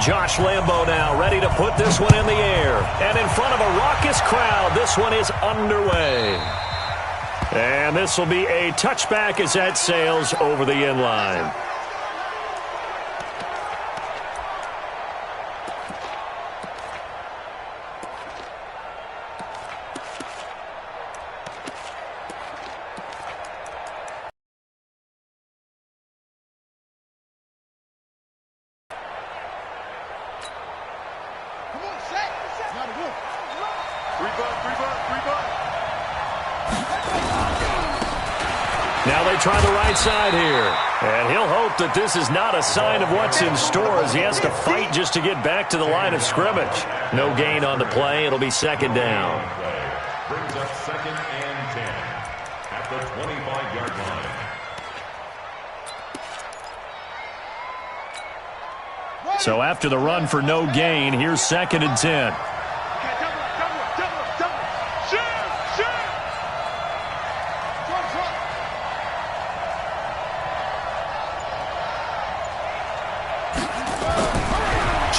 Josh Lambo now ready to put this one in the air. And in front of a raucous crowd, this one is underway. And this will be a touchback as that sails over the end line. Now they try the right side here. And he'll hope that this is not a sign of what's in store as he has to fight just to get back to the line of scrimmage. No gain on the play. It'll be second down. Brings up 2nd and 10 at the 25-yard line. So after the run for no gain, here's 2nd and 10.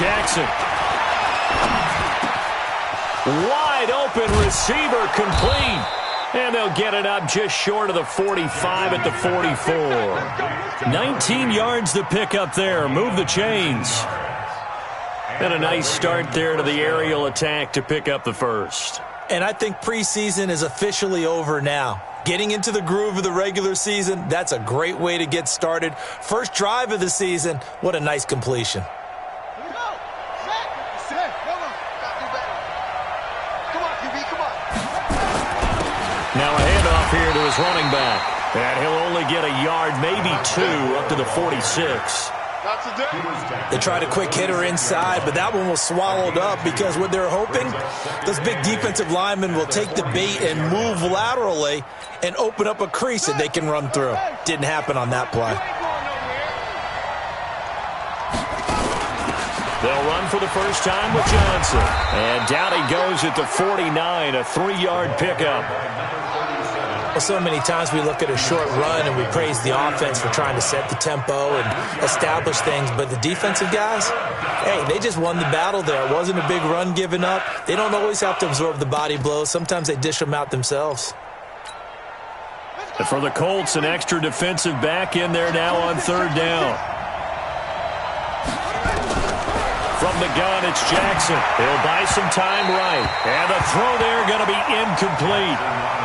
Jackson. Wide open receiver complete. And they'll get it up just short of the 45 at the 44. 19 yards to pick up there. Move the chains. And a nice start there to the aerial attack to pick up the first. And I think preseason is officially over now. Getting into the groove of the regular season, that's a great way to get started. First drive of the season, what a nice completion. Now a handoff here to his running back. And he'll only get a yard, maybe 2, up to the 46. They tried a quick hitter inside, but that one was swallowed up because what they're hoping, those big defensive linemen will take the bait and move laterally and open up a crease that they can run through. Didn't happen on that play. They'll run for the first time with Johnson. And down he goes at the 49, a 3-yard pickup. Well, so many times we look at a short run and we praise the offense for trying to set the tempo and establish things, but the defensive guys, hey, they just won the battle there. It wasn't a big run given up. They don't always have to absorb the body blows. Sometimes they dish them out themselves. And for the Colts, an extra defensive back in there now on 3rd down. From the gun, it's Jackson. He'll buy some time right. And the throw there going to be incomplete.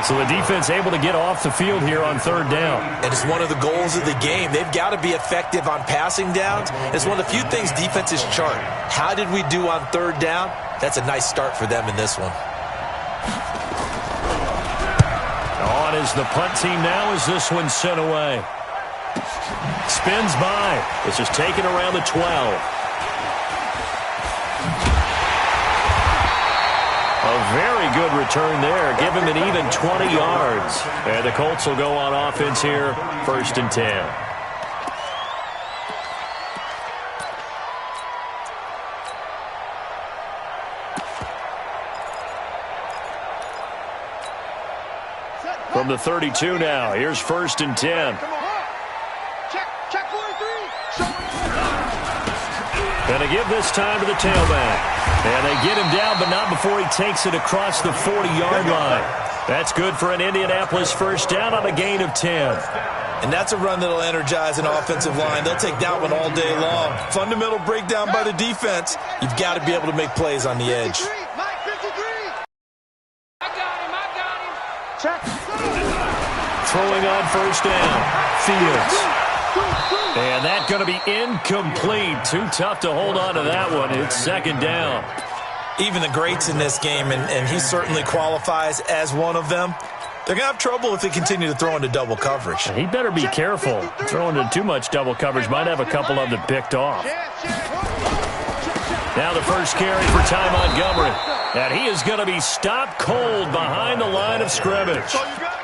So the defense able to get off the field here on 3rd down. And it's one of the goals of the game. They've got to be effective on passing downs. It's one of the few things defenses chart. How did we do on 3rd down? That's a nice start for them in this one. On is the punt team now as this one's sent away. Spins by. This is taken around the 12. A very good return there. Give him an even 20 yards. And the Colts will go on offense here, 1st and 10. From the 32 now, here's 1st and 10. Going to give this time to the tailback. And they get him down, but not before he takes it across the 40-yard line. That's good for an Indianapolis first down on a gain of 10. And that's a run that'll energize an offensive line. They'll take that one all day long. Fundamental breakdown by the defense. You've got to be able to make plays on the edge. Throwing on 1st down, Fields. And that's going to be incomplete. Too tough to hold on to that one. It's 2nd down. Even the greats in this game, and he certainly qualifies as one of them, they're going to have trouble if they continue to throw into double coverage. He better be careful. Throwing into too much double coverage might have a couple of them picked off. Now the first carry for Ty Montgomery. And he is going to be stopped cold behind the line of scrimmage.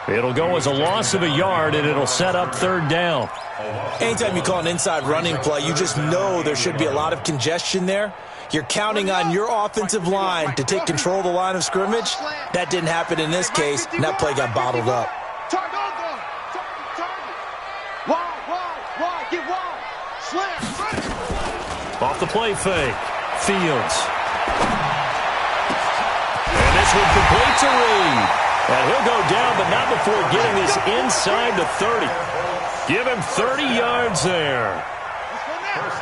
It'll go as a loss of a yard, and it'll set up 3rd down. Anytime you call an inside running play, you just know there should be a lot of congestion there. You're counting on your offensive line to take control of the line of scrimmage. That didn't happen in this case, and that play got bottled up. Off the play fake. Fields. And this one complete to Reed. And he'll go down, but not before getting this inside the 30. Give him 30 yards there.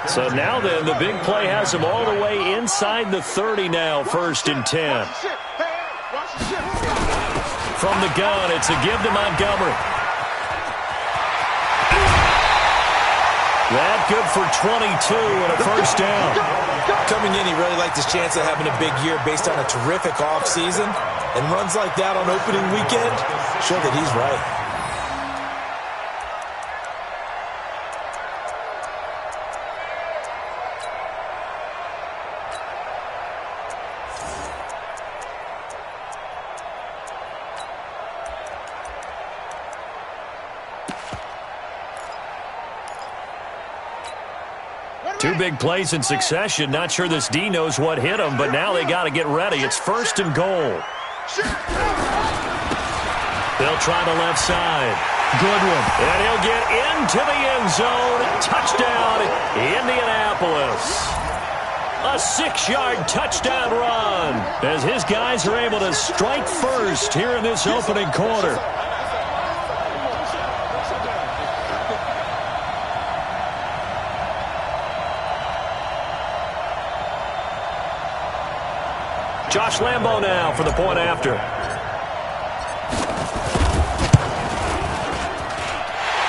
So now then, the big play has him all the way inside the 30 now, 1st and 10. From the gun, it's a give to Montgomery. That good for 22 and a 1st down. Coming in, he really liked his chance of having a big year based on a terrific offseason. And runs like that on opening weekend show that he's right. Two big plays in succession. Not sure this D knows what hit him, but now they got to get ready. It's 1st and goal. They'll try the left side. Goodwin. And he'll get into the end zone. Touchdown, Indianapolis. A 6-yard touchdown run as his guys are able to strike first here in this opening quarter. Josh Lambo now for the point after.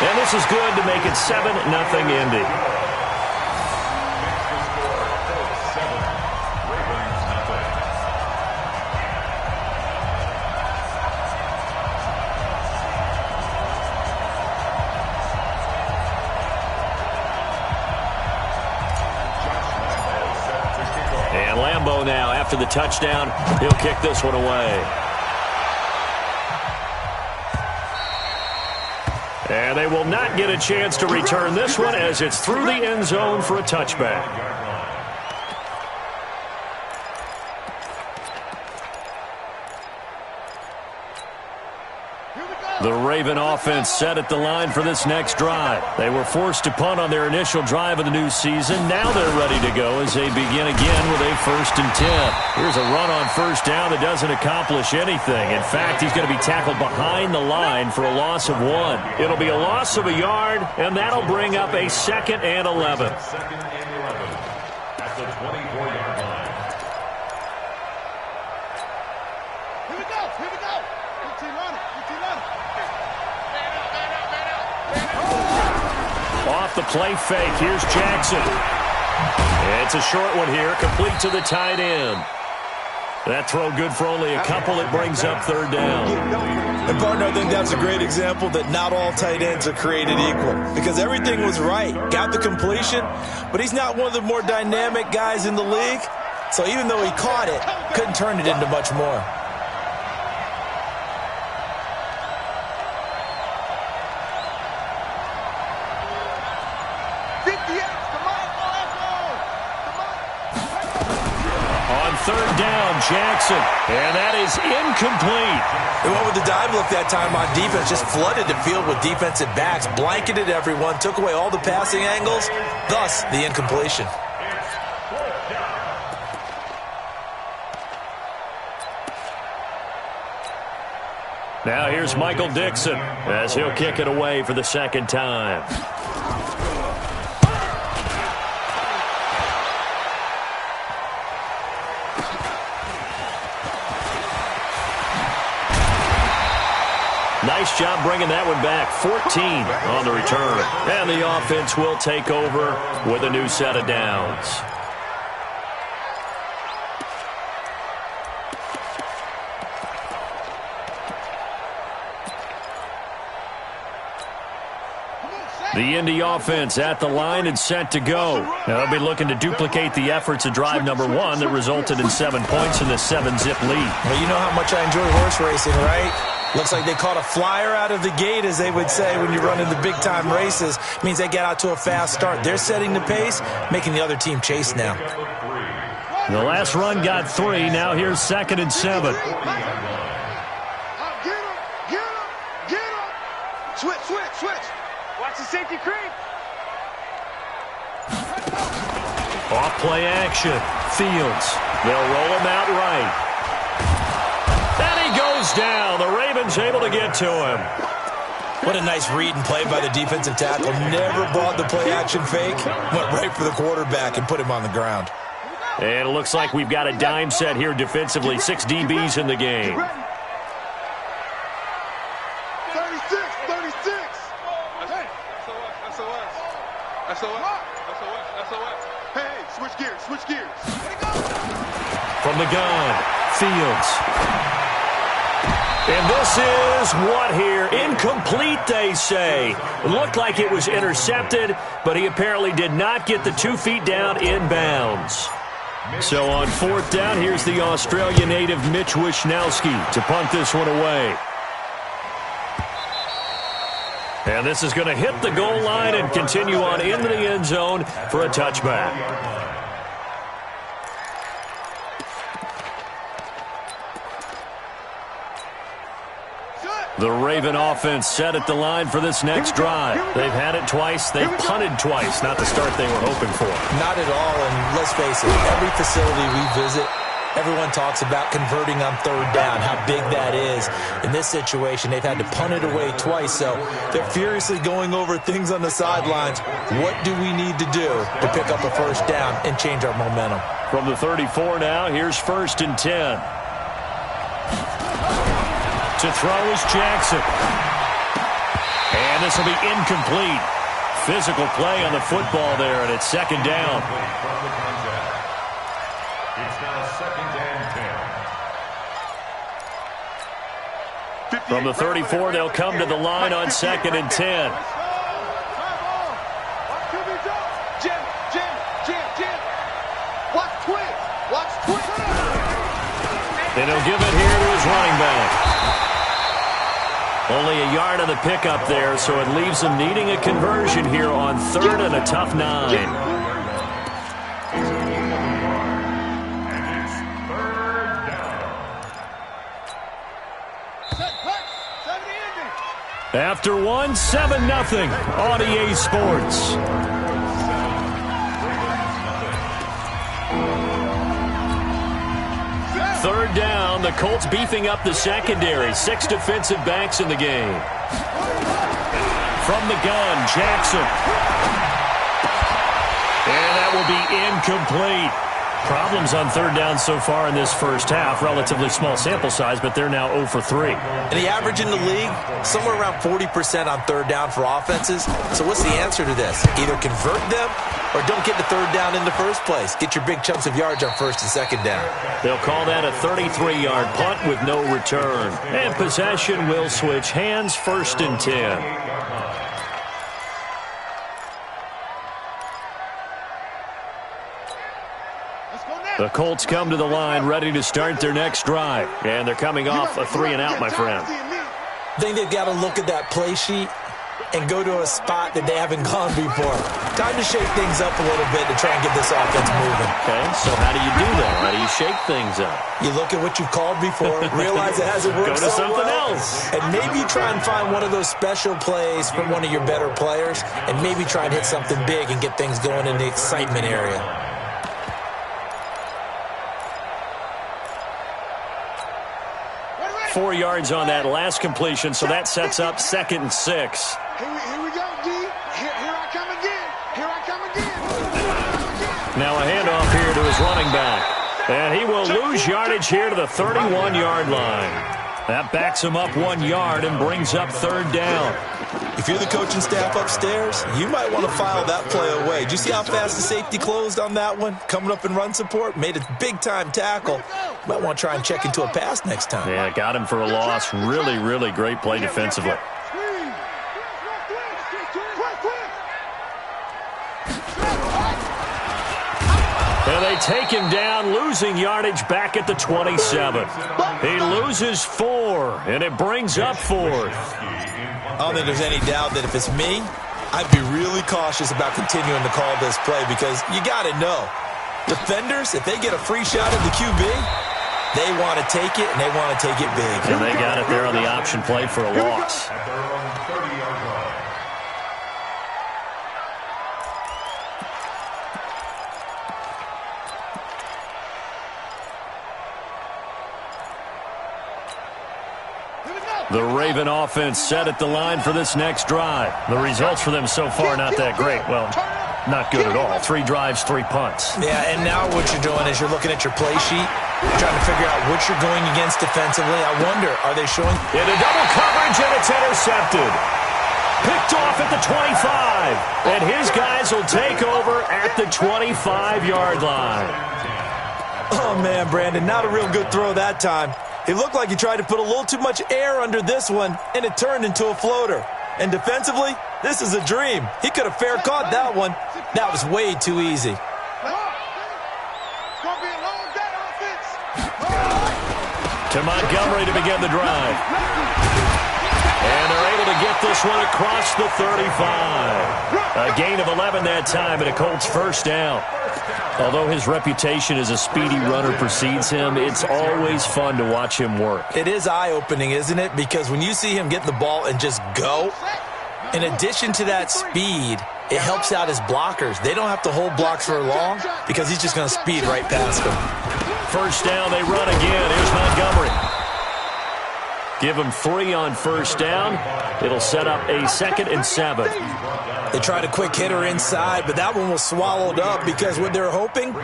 And this is good to make it 7-0 Indy. And Lambo now, after the touchdown, he'll kick this one away. And they will not get a chance to return this one as it's through the end zone for a touchback. The Raven offense set at the line for this next drive. They were forced to punt on their initial drive of the new season. Now they're ready to go as they begin again with a 1st and 10. Here's a run on 1st down that doesn't accomplish anything. In fact, he's going to be tackled behind the line for a loss of 1. It'll be a loss of a yard, and that'll bring up a 2nd and 11. Second and 11 at the 24-yard line. Here we go. Here we go. Routine running. Routine running. Off the play fake, here's Jackson. It's a short one here, complete to the tight end. That throw good for only a couple. It brings up 3rd down. And, partner, I think that's a great example that not all tight ends are created equal. Because everything was right. Got the completion, but he's not one of the more dynamic guys in the league. So even though he caught it, couldn't turn it into much more. On 3rd down, Jackson. And that is incomplete. They went with the dive look that time on defense. Just flooded the field with defensive backs. Blanketed everyone. Took away all the passing angles. Thus, the incompletion. Now here's Michael Dixon as he'll kick it away for the 2nd time. Nice job bringing that one back. 14 on the return. And the offense will take over with a new set of downs. The Indy offense at the line and set to go. Now they'll be looking to duplicate the efforts of drive number 1 that resulted in 7 points in the 7-zip lead. Well, you know how much I enjoy horse racing, right? Looks like they caught a flyer out of the gate, as they would say when you run in the big-time races. It means they get out to a fast start. They're setting the pace, making the other team chase now. The last run got 3. Now here's 2nd and 7. Get him. Get him. Get him. Switch, switch, switch. Watch the safety creep. Off play action. Fields. They'll roll him out right. And he goes down. The Ravens able to get to him. What a nice read and play by the defensive tackle. Never bought the play action fake. Went right for the quarterback and put him on the ground. And it looks like we've got a dime set here defensively. 6 DBs in the game. 36, 36. Hey. SOS. Hey, switch gears. From the gun, Fields. And this is what here? Incomplete, they say. It looked like it was intercepted, but he apparently did not get the 2 feet down inbounds. So on 4th down, here's the Australia native Mitch Wishnowsky to punt this one away. And this is going to hit the goal line and continue on into the end zone for a touchback. The Raven offense set at the line for this next drive. They've had it twice. They've punted twice. Not the start they were hoping for. Not at all, and let's face it, every facility we visit, everyone talks about converting on 3rd down, how big that is. In this situation, they've had to punt it away twice, so they're furiously going over things on the sidelines. What do we need to do to pick up a 1st down and change our momentum? From the 34 now, here's 1st and 10. To throw is Jackson. And this will be incomplete. Physical play on the football there, and it's 2nd down. It's now 2nd and 10. From the 34, they'll come to the line on 2nd and 10. Watch twist. And he'll give it here to his running back. Only a yard on the pickup there, so it leaves them needing a conversion here on 3rd and a tough 9. And it's 3rd down. After 1, 7-0 on EA Sports. Third down, the Colts beefing up the secondary. 6 defensive backs in the game. From the gun, Jackson. And that will be incomplete. Problems on 3rd down so far in this first half. Relatively small sample size, but they're now 0 for 3. And the average in the league, somewhere around 40% on 3rd down for offenses. So what's the answer to this? Either convert them or don't get the 3rd down in the first place. Get your big chunks of yards on 1st and 2nd down. They'll call that a 33-yard punt with no return. And possession will switch hands, 1st and 10. The Colts come to the line ready to start their next drive. And they're coming off a 3-and-out, my friend. I think they've got to look at that play sheet and go to a spot that they haven't gone before. Time to shake things up a little bit to try and get this offense moving. Okay, so how do you do that? How do you shake things up? You look at what you've called before, realize it hasn't worked Go to so something well, else. and maybe try and find one of those special plays from one of your better players, and maybe try and hit something big and get things going in the excitement area. Ready. 4 yards on that last completion, so that sets up 2nd and 6. Here we go, D. Here I come again. Now a handoff here to his running back. And he will lose yardage here to the 31-yard line. That backs him up 1 yard and brings up 3rd down. If you're the coaching staff upstairs, you might want to file that play away. Did you see how fast the safety closed on that one? Coming up in run support, made a big-time tackle. You might want to try and check into a pass next time. Yeah, got him for a loss. Really, really great play defensively. And they take him down, losing yardage back at the 27. He loses 4, and it brings up 4th. I don't think there's any doubt that if it's me, I'd be really cautious about continuing to call this play because you got to know, defenders, if they get a free shot at the QB, they want to take it, and they want to take it big. And they got it there on the option play for a loss. At their own 30-yard line. The Raven offense set at the line for this next drive. The results for them so far not that great. Well, not good at all. 3 drives, 3 punts. Yeah, and now what you're doing is you're looking at your play sheet, trying to figure out what you're going against defensively. I wonder, are they showing? Into double coverage, and it's intercepted. Picked off at the 25. And his guys will take over at the 25-yard line. Oh, man, Brandon, not a real good throw that time. It looked like he tried to put a little too much air under this one, and it turned into a floater. And defensively, this is a dream. He could have fair caught that one. That was way too easy. To Montgomery to begin the drive. And they're able to get this one across the 35. A gain of 11 that time, and a Colts first down. Although his reputation as a speedy runner precedes him, it's always fun to watch him work. It is eye-opening, isn't it? Because when you see him get the ball and just go, in addition to that speed, it helps out his blockers. They don't have to hold blocks for long because he's just going to speed right past them. First down, they run again. Here's Montgomery. Give him 3 on first down. It'll set up a 2nd and 7. They tried a quick hitter inside, but that one was swallowed up because what they're hoping,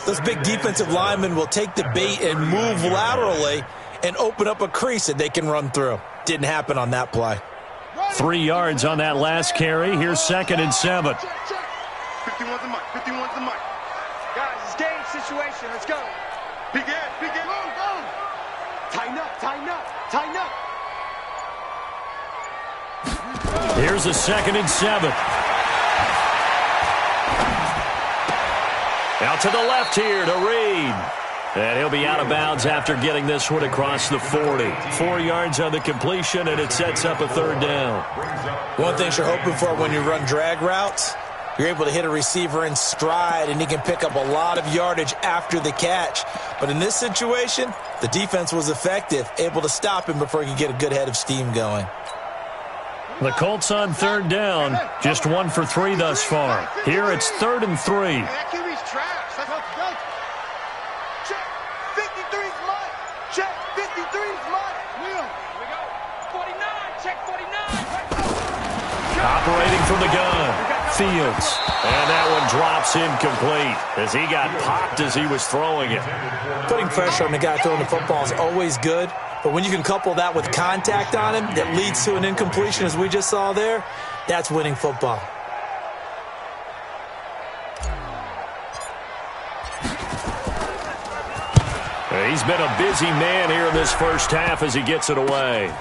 those big defensive linemen will take the bait and move laterally and open up a crease that they can run through. Didn't happen on that play. 3 yards on that last carry. Here's 2nd and 7. 51's the mic. 51's the mic. Guys, it's game situation. Let's go. Big ass. Go. Tighten up. Tighten up. Here's a 2nd and 7. Out to the left here to Reed. And he'll be out of bounds after getting this one across the 40. 4 yards on the completion, and it sets up a 3rd down. One thing you're hoping for when you run drag routes, you're able to hit a receiver in stride, and he can pick up a lot of yardage after the catch. But in this situation, the defense was effective, able to stop him before he could get a good head of steam going. The Colts on 3rd down, just 1 for 3 thus far. Here it's 3rd and 3. That QB's trash. That's what you Check. 53's mine. Check. 53's mine. Here we go. 49. Check 49. Operating from the gun, Fields. And that one drops incomplete as he got popped as he was throwing it. Putting pressure on the guy throwing the football is always good, but when you can couple that with contact on him that leads to an incompletion, as we just saw there, that's winning football. He's been a busy man here in this first half as he gets it away.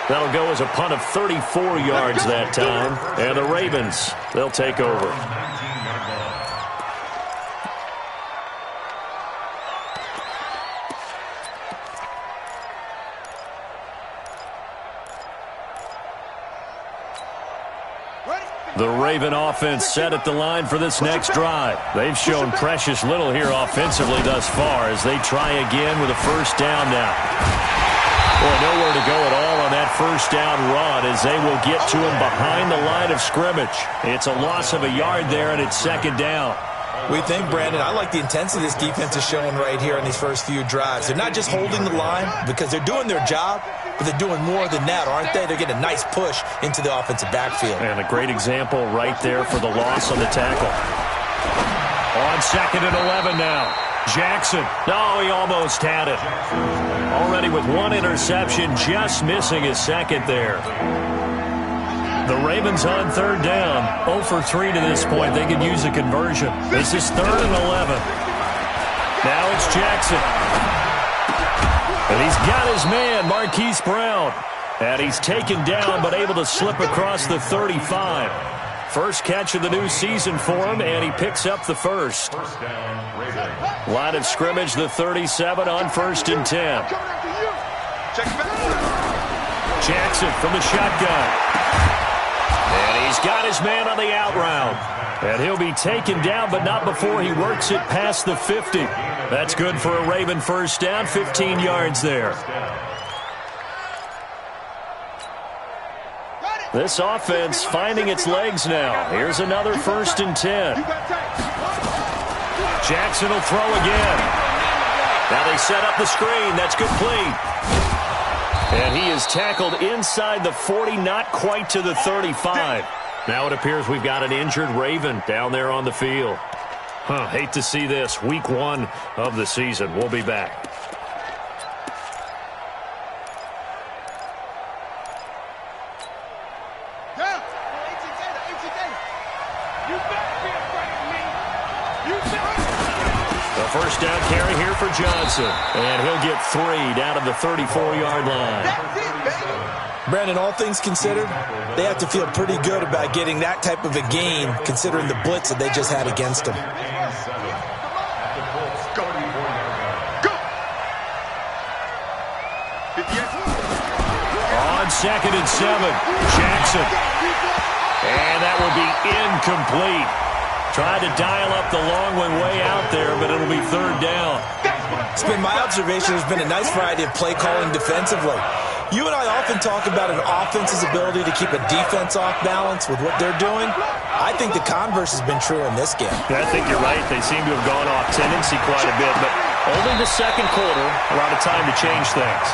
That'll go as a punt of 34 yards that time. And the Ravens, they'll take over. The Raven offense set at the line for this next drive. They've shown precious little here offensively thus far as they try again with a first down now. Boy, nowhere to go at all on that first down run as they will get to him behind the line of scrimmage. It's a loss of a yard there, and it's 2nd down. We think, Brandon, I like the intensity this defense is showing right here on these first few drives. They're not just holding the line because they're doing their job, but they're doing more than that, aren't they? They're getting a nice push into the offensive backfield. And a great example right there for the loss on the tackle. On 2nd and 11 now. Jackson. No, he almost had it. Already with 1 interception, just missing his 2nd there. The Ravens on 3rd down. 0 for 3 to this point. They could use a conversion. This is 3rd and 11. Now it's Jackson. And he's got his man, Marquise Brown. And he's taken down but able to slip across the 35. First catch of the new season for him, and he picks up the first. Line of scrimmage, the 37 on 1st and 10. Jackson from the shotgun. And he's got his man on the out route. And he'll be taken down, but not before he works it past the 50. That's good for a Raven first down, 15 yards there. This offense finding its legs now. Here's another 1st and 10. Jackson will throw again. Now they set up the screen. That's complete. And he is tackled inside the 40, not quite to the 35. Now it appears we've got an injured Raven down there on the field. Hate to see this. Week 1 of the season. We'll be back. First down carry here for Johnson. And he'll get 3 down to the 34-yard line. Brandon, all things considered, they have to feel pretty good about getting that type of a gain considering the blitz that they just had against them. On 2nd and 7, Jackson. And that will be incomplete. Tried to dial up the long one way out there, but it'll be 3rd down. It's been my observation there's been a nice variety of play calling defensively. You and I often talk about an offense's ability to keep a defense off balance with what they're doing. I think the converse has been true in this game. Yeah, I think you're right. They seem to have gone off tendency quite a bit, but only the 2nd quarter, a lot of time to change things.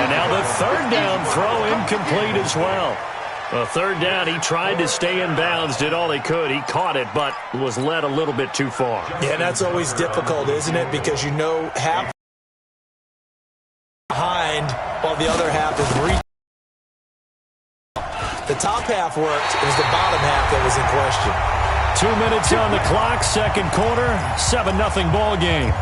And now the 3rd down throw incomplete as well. A 3rd down, he tried to stay in bounds, did all he could. He caught it, but was led a little bit too far. Yeah, and that's always difficult, isn't it? Because you know half behind while the other half is reaching. The top half worked. It was the bottom half that was in question. 2 minutes on the clock, 2nd quarter, 7-0 ball game.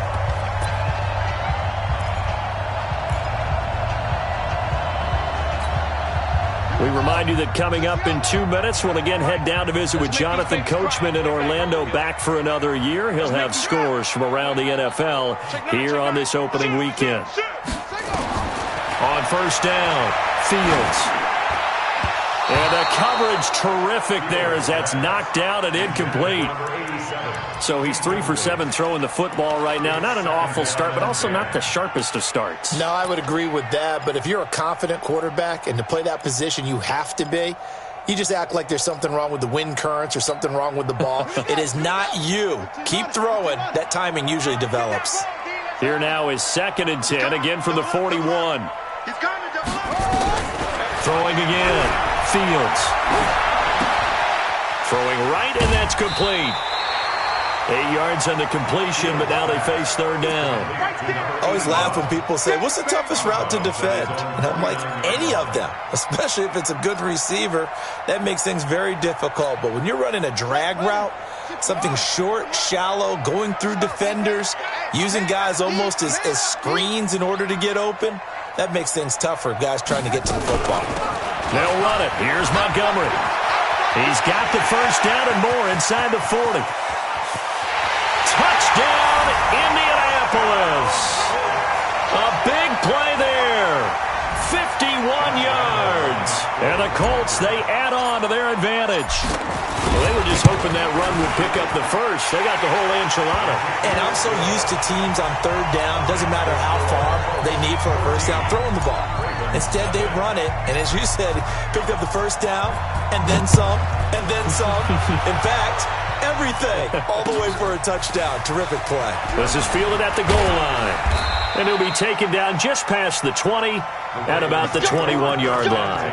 We remind you that coming up in 2 minutes, we'll again head down to visit with Jonathan Coachman in Orlando, back for another year. He'll have scores from around the NFL here on this opening weekend. On 1st down, Fields. And the coverage terrific there as that's knocked out and incomplete. So he's 3 for 7 throwing the football right now. Not an awful start, but also not the sharpest of starts. No, I would agree with that. But if you're a confident quarterback and to play that position you have to be, you just act like there's something wrong with the wind currents or something wrong with the ball. It is not you. Keep throwing. That timing usually develops. Here now is 2nd and 10, again from the 41. Throwing again. Fields. Throwing right, and that's complete. 8 yards on the completion, but now they face 3rd down. I always laugh when people say, what's the toughest route to defend? And I'm like, any of them, especially if it's a good receiver. That makes things very difficult. But when you're running a drag route, something short, shallow, going through defenders, using guys almost as screens in order to get open, that makes things tough for guys trying to get to the football. They'll run it. Here's Montgomery. He's got the 1st down and more inside the 40. Touchdown, Indianapolis. A big play there. 51 yards. And the Colts, they add on to their advantage. Well, they were just hoping that run would pick up the first. They got the whole enchilada. And I'm so used to teams on 3rd down, doesn't matter how far they need for a 1st down, throwing the ball. Instead, they run it, and as you said, picked up the 1st down, and then some, and then some. In fact, everything, all the way for a touchdown. Terrific play. This is fielded at the goal line. And he'll be taken down just past the 20 at about the 21-yard line.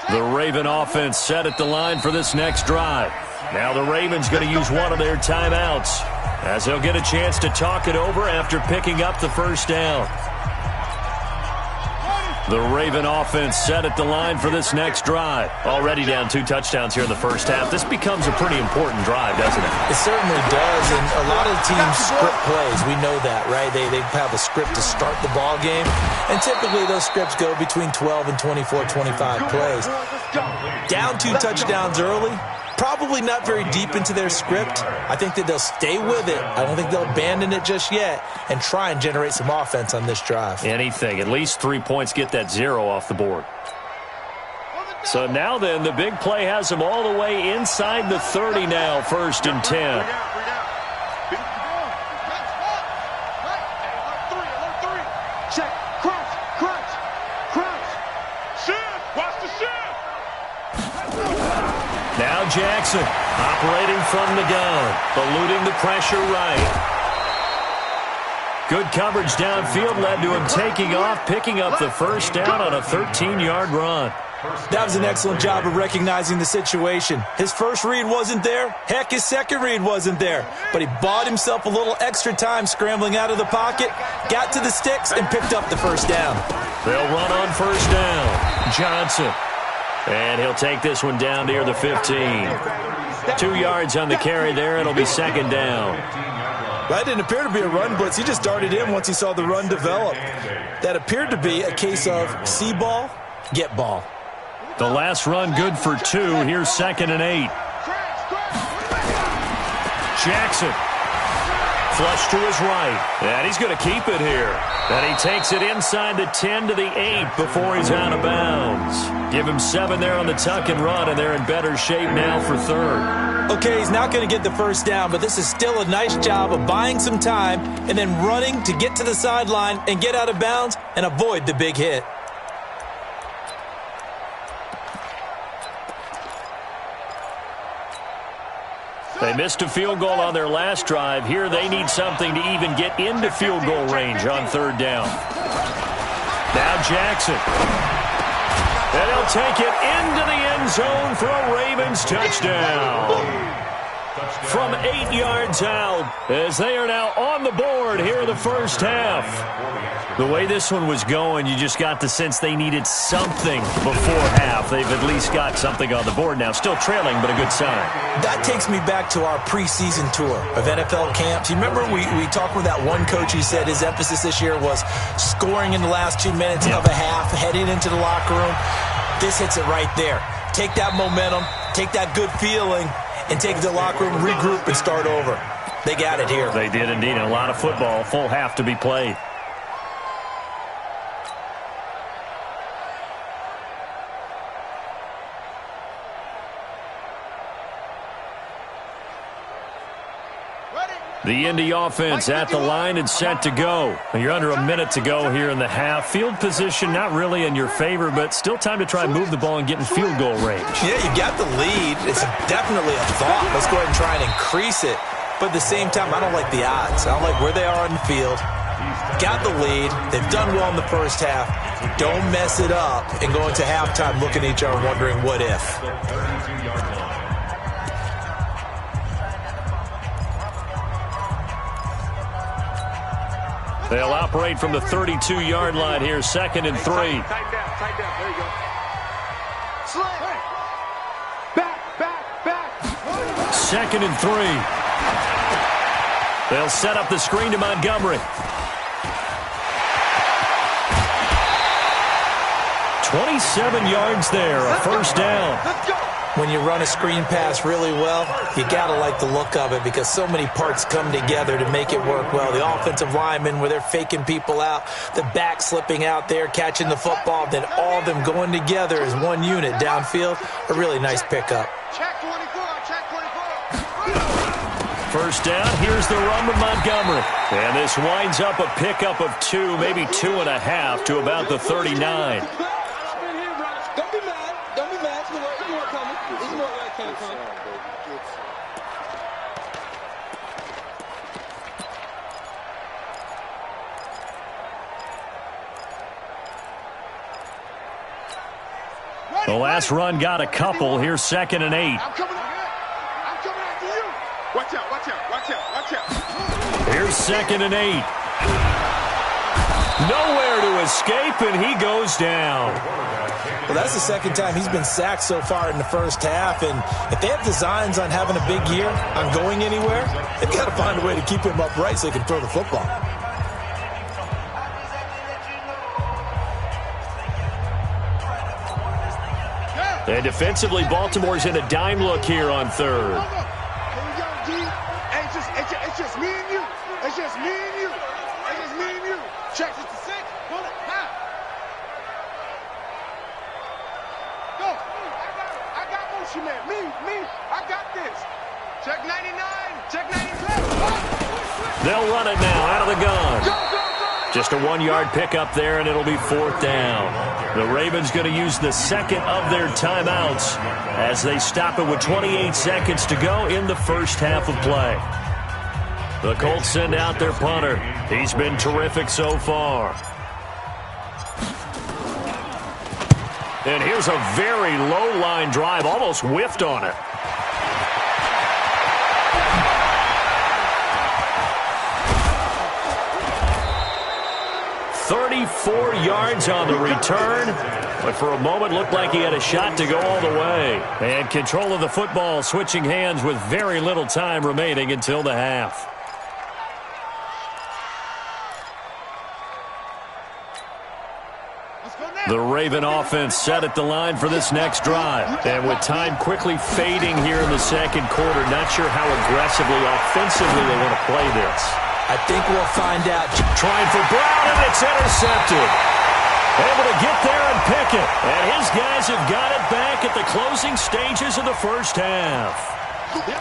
The Raven offense set at the line for this next drive. Now the Ravens going to use one of their timeouts as they'll get a chance to talk it over after picking up the 1st down. The Raven offense set at the line for this next drive. Already down 2 touchdowns here in the 1st half. This becomes a pretty important drive, doesn't it? It certainly does, and a lot of teams script plays. We know that, right? They have a script to start the ball game, and typically those scripts go between 12 and 24, 25 plays. Down 2 touchdowns early, probably not very deep into their script. I think that they'll stay with it. I don't think they'll abandon it just yet and try and generate some offense on this drive. Anything. At least 3 points, get that 0 off the board. So now then, the big play has them all the way inside the 30 now, 1st and 10. Now Jackson operating from the gun, eluding the pressure right. Good coverage downfield led to him taking off, picking up the first down on a 13-yard run. That was an excellent job of recognizing the situation. His first read wasn't there. Heck, his second read wasn't there. But he bought himself a little extra time scrambling out of the pocket, got to the sticks, and picked up the first down. They'll run on first down. Johnson. And he'll take this one down near the 15. 2 yards on the carry there. It'll be second down. That didn't appear to be a run blitz. He just darted in once he saw the run develop. That appeared to be a case of see ball, get ball. The last run good for 2. Here's 2nd and 8. Jackson. Flush to his right. And he's going to keep it here. And he takes it inside the 10 to the 8 before he's out of bounds. Give him 7 there on the tuck and run, and they're in better shape now for 3rd. Okay, he's not going to get the first down, but this is still a nice job of buying some time and then running to get to the sideline and get out of bounds and avoid the big hit. They missed a field goal on their last drive. Here they need something to even get into field goal range on 3rd down. Now Jackson. And he'll take it into the end zone for a Ravens touchdown. From 8 yards out, as they are now on the board here in the first half. The way this one was going, you just got the sense they needed something before half. They've at least got something on the board now. Still trailing, but a good sign. That takes me back to our preseason tour of NFL camps. You remember we talked with that one coach who said his emphasis this year was scoring in the last 2 minutes of a half, heading into the locker room. This hits it right there. Take that momentum, take that good feeling, and take it to the locker room, regroup, and start over. They got it here. They did indeed. A lot of football, full half to be played. The Indy offense at the line and set to go. You're under a minute to go here in the half. Field position not really in your favor, but still time to try and move the ball and get in field goal range. Yeah, you got the lead. It's definitely a thought. Let's go ahead and try and increase it. But at the same time, I don't like the odds. I don't like where they are on the field. Got the lead. They've done well in the first half. Don't mess it up and go into halftime looking at each other wondering what if. They'll operate from the 32-yard line here, 2nd and 3. Tight down. There you go. Slam. Back. 2nd and 3. They'll set up the screen to Montgomery. 27 yards there, a first down. Let's go. When you run a screen pass really well, you got to like the look of it because so many parts come together to make it work well. The offensive linemen, where they're faking people out, the back slipping out there, catching the football, then all of them going together as one unit downfield, a really nice pickup. Check 24. First down, here's the run with Montgomery. And this winds up a pickup of 2, maybe 2.5 to about the 39. The last run got a couple. Here's 2nd and 8. I'm coming after you. Watch out. Here's 2nd and 8. Nowhere to escape, and he goes down. Well, that's the second time he's been sacked so far in the first half, and if they have designs on having a big year, on going anywhere, they've got to find a way to keep him upright so he can throw the football. And defensively, Baltimore's in a dime look here on 3rd. Here we go, G. Hey, it's just me and you. Check this to 6. Pull it. Now. Go. I got motion, man. Me. I got this. Check 99. Check 92. They'll run it now out of the gun. Go. Just a 1-yard pickup there, and it'll be 4th down. The Ravens going to use the second of their timeouts as they stop it with 28 seconds to go in the first half of play. The Colts send out their punter. He's been terrific so far. And here's a very low-line drive, almost whiffed on it. 34 yards on the return, but for a moment looked like he had a shot to go all the way. And control of the football switching hands with very little time remaining until the half. The Raven offense set at the line for this next drive. And with time quickly fading here in the second quarter, not sure how aggressively, offensively they want to play this. I think we'll find out. Trying for Brown, and it's intercepted. Able to get there and pick it. And his guys have got it back at the closing stages of the first half.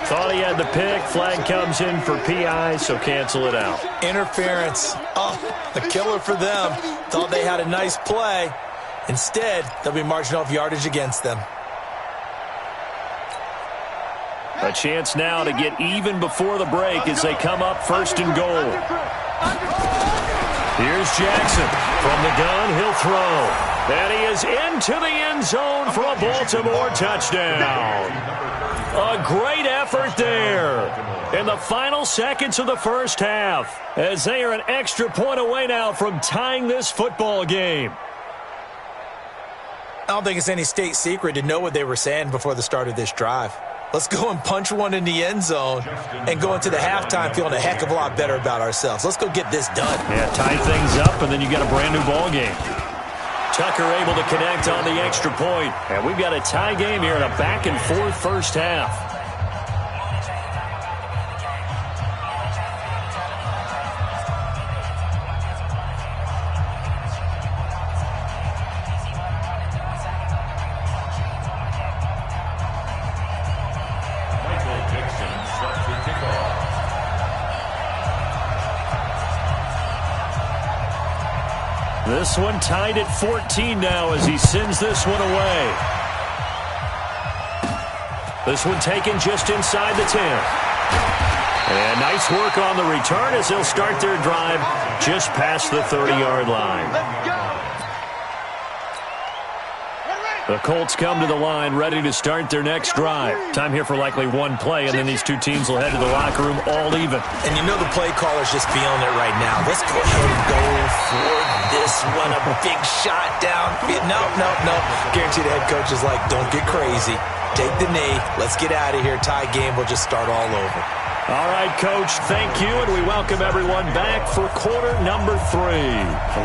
Thought he had the pick. Flag comes in for PI, so cancel it out. Interference. Oh, a killer for them. Thought they had a nice play. Instead, they'll be marching off yardage against them. A chance now to get even before the break as they come up 1st and goal. Here's Jackson. From the gun, he'll throw. And he is into the end zone for a Baltimore touchdown. A great effort there in the final seconds of the first half as they are an extra point away now from tying this football game. I don't think it's any state secret to know what they were saying before the start of this drive. Let's go and punch one in the end zone and go into the halftime feeling a heck of a lot better about ourselves. Let's go get this done. Yeah, tie things up, and then you got a brand new ball game. Tucker able to connect on the extra point, and we've got a tie game here in a back-and-forth first half. This one tied at 14 now as he sends this one away. This one taken just inside the 10. And nice work on the return as they'll start their drive just past the 30-yard line. The Colts come to the line ready to start their next drive. Time here for likely one play, and then these two teams will head to the locker room all even. And you know the play caller's just feeling it right now. Let's go ahead and go for this one. A big shot down. No. Guarantee the head coach is like, don't get crazy. Take the knee. Let's get out of here. Tie game. We'll just start all over. All right, Coach, thank you, and we welcome everyone back for quarter number 3.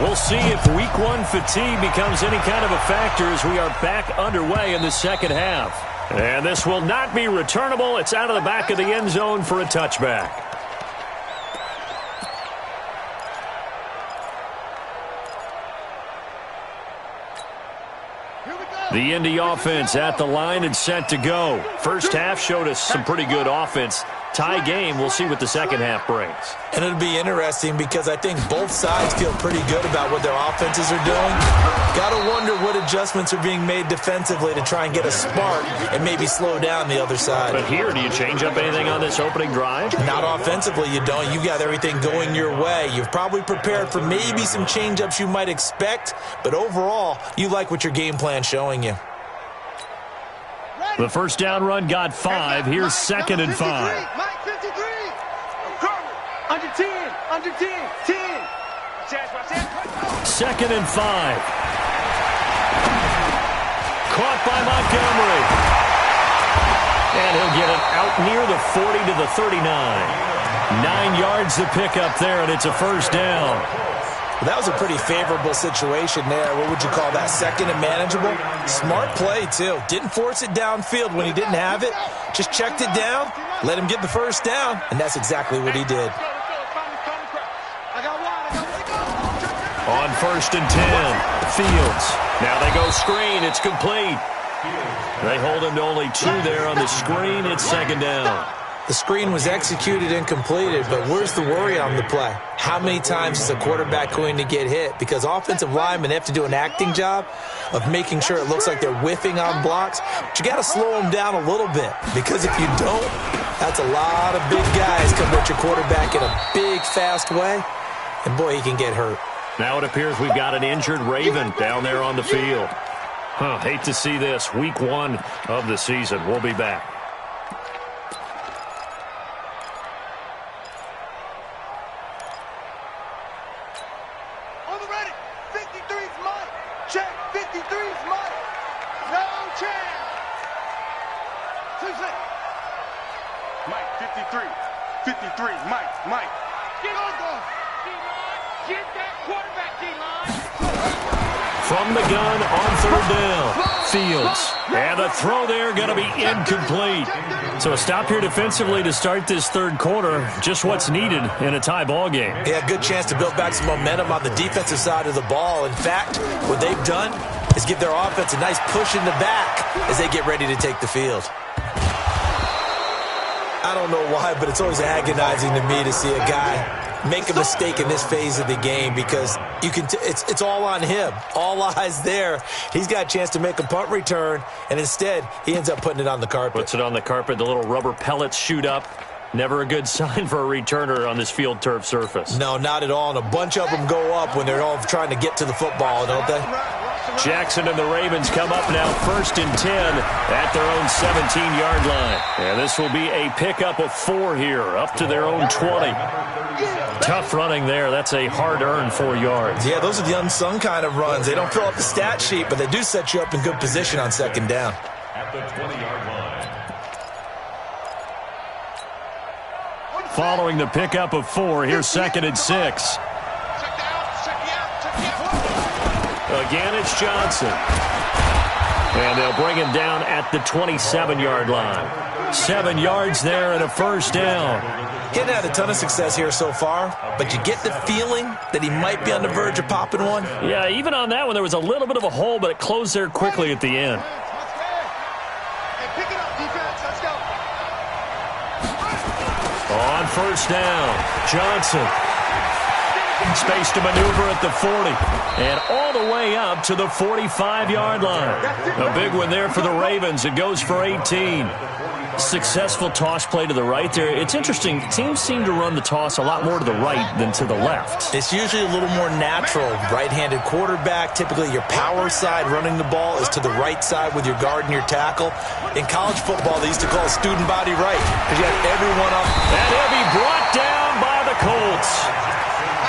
We'll see if week 1 fatigue becomes any kind of a factor as we are back underway in the second half. And this will not be returnable. It's out of the back of the end zone for a touchback. The Indy offense at the line and set to go. First half showed us some pretty good offense. Tie game, we'll see what the second half brings. And it'll be interesting because I think both sides feel pretty good about what their offenses are doing. Got to wonder what adjustments are being made defensively to try and get a spark and maybe slow down the other side. But here, do you change up anything on this opening drive? Not offensively, you don't. You've got everything going your way. You've probably prepared for maybe some change-ups you might expect, but overall, you like what your game plan's showing you. The first down run got 5. Here's 2nd and 5. Under 10, 10. 2nd and 5. Caught by Montgomery. And he'll get it out near the 40 to the 39. 9 yards to pick up there, and it's a first down. Well, that was a pretty favorable situation there. What would you call that? 2nd and manageable? Smart play, too. Didn't force it downfield when he didn't have it. Just checked it down, let him get the first down, and that's exactly what he did. On 1st and 10, Fields. Now they go screen. It's complete. They hold him to only 2 there on the screen. It's 2nd down. The screen was executed and completed, but where's the worry on the play? How many times is a quarterback going to get hit? Because offensive linemen have to do an acting job of making sure it looks like they're whiffing on blocks. But you got to slow them down a little bit, because if you don't, that's a lot of big guys coming at your quarterback in a big, fast way, and boy, he can get hurt. Now it appears we've got an injured Raven down there on the field. Hate to see this. Week 1 of the season. We'll be back. On the ready. 53's Mike. Check. 53's Mike. No chance. 2-6. Mike, 53. 53. Mike. Get on, D-line. Get that quarterback, D-line. From the gun on third down. Fields. And the throw there going to be incomplete. So a stop here defensively to start this third quarter. Just what's needed in a tie ball game. Yeah, good chance to build back some momentum on the defensive side of the ball. In fact, what they've done is give their offense a nice push in the back as they get ready to take the field. I don't know why, but it's always agonizing to me to see a guy make a mistake in this phase of the game, because you can it's all on him. All eyes there. He's got a chance to make a punt return, and instead he ends up putting it on the carpet. Puts it on the carpet. The little rubber pellets shoot up. Never a good sign for a returner on this field turf surface. No, not at all. And a bunch of them go up when they're all trying to get to the football, don't they? Jackson and the Ravens come up now 1st and 10 at their own 17-yard line. And this will be a pickup of 4 here, up to their own 20. Tough running there. That's a hard-earned 4 yards. Yeah, those are the unsung kind of runs. They don't fill up the stat sheet, but they do set you up in good position on second down. At the 20-yard line. Following the pickup of 4, here's 2nd and 6. Again, it's Johnson. And they'll bring him down at the 27-yard line. 7 yards there and a first down. Getting had a ton of success here so far, but you get the feeling that he might be on the verge of popping one. Yeah, even on that one, there was a little bit of a hole, but it closed there quickly at the end. On first down, Johnson. Space to maneuver at the 40. And all the way up to the 45-yard line. A big one there for the Ravens. It goes for 18. Successful toss play to the right there. It's interesting. Teams seem to run the toss a lot more to the right than to the left. It's usually a little more natural. Right-handed quarterback, typically your power side running the ball is to the right side with your guard and your tackle. In college football, they used to call it student body right, because you have everyone up. And he'll be brought down by the Colts.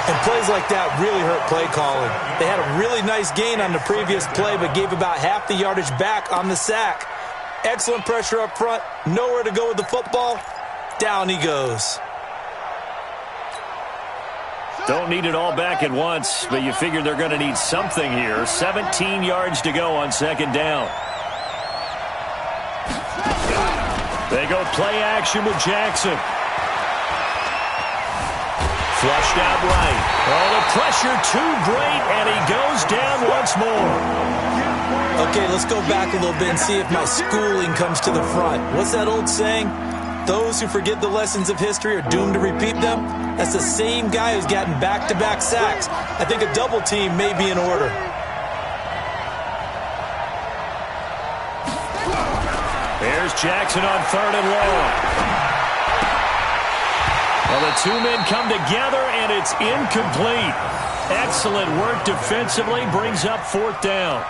And plays like that really hurt play calling. They had a really nice gain on the previous play, but gave about half the yardage back on the sack. Excellent pressure up front. Nowhere to go with the football. Down he goes. Don't need it all back at once, but you figure they're going to need something here. 17 yards to go on second down. They go play action with Jackson. Flushed out right. Oh, the pressure too great, and he goes down once more. Okay, let's go back a little bit and see if my schooling comes to the front. What's that old saying? Those who forget the lessons of history are doomed to repeat them. That's the same guy who's gotten back-to-back sacks. I think a double team may be in order. There's Jackson on 3rd and long. Well, the two men come together, and it's incomplete. Excellent work defensively, brings up 4th down.